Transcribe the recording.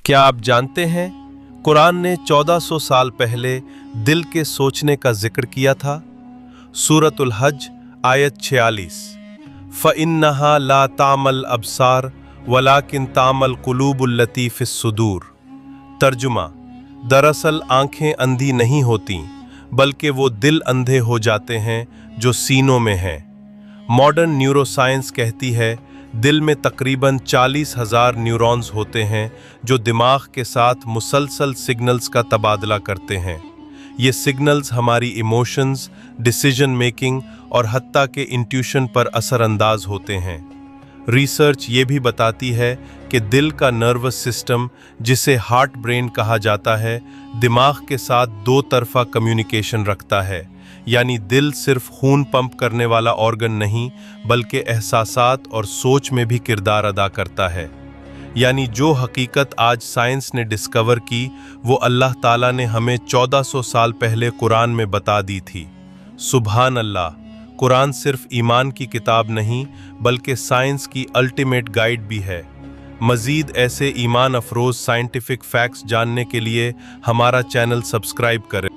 क्या आप जानते हैं कुरान ने 1400 साल पहले दिल के सोचने का जिक्र किया था। सूरतुल हज आयत 46, फ़इन्नहा ला तामल अबसार वलाकिन तामल कुलूबुल लती फिस सुदूर। तर्जुमा, दरअसल आंखें अंधी नहीं होती बल्कि वो दिल अंधे हो जाते हैं जो सीनों में हैं। मॉडर्न न्यूरोसाइंस कहती है दिल में तकरीबन 40,000 न्यूरॉन्स होते हैं जो दिमाग के साथ मुसलसल सिग्नल्स का तबादला करते हैं। ये सिग्नल्स हमारी इमोशंस, डिसीजन मेकिंग और हत्ता के इंट्यूशन पर असरअंदाज होते हैं। रिसर्च ये भी बताती है कि दिल का नर्वस सिस्टम, जिसे हार्ट ब्रेन कहा जाता है, दिमाग के साथ दो तरफा कम्युनिकेशन रखता है। यानी दिल सिर्फ खून पंप करने वाला ऑर्गन नहीं बल्कि एहसासात और सोच में भी किरदार अदा करता है। यानी जो हकीकत आज साइंस ने डिस्कवर की वो अल्लाह ताला ने हमें 1400 साल पहले कुरान में बता दी थी। सुभान अल्लाह, कुरान सिर्फ ईमान की किताब नहीं बल्कि साइंस की अल्टीमेट गाइड भी है। मज़ीद ऐसे ईमान अफरोज़ साइंटिफिक फैक्ट्स जानने के लिए हमारा चैनल सब्सक्राइब करें।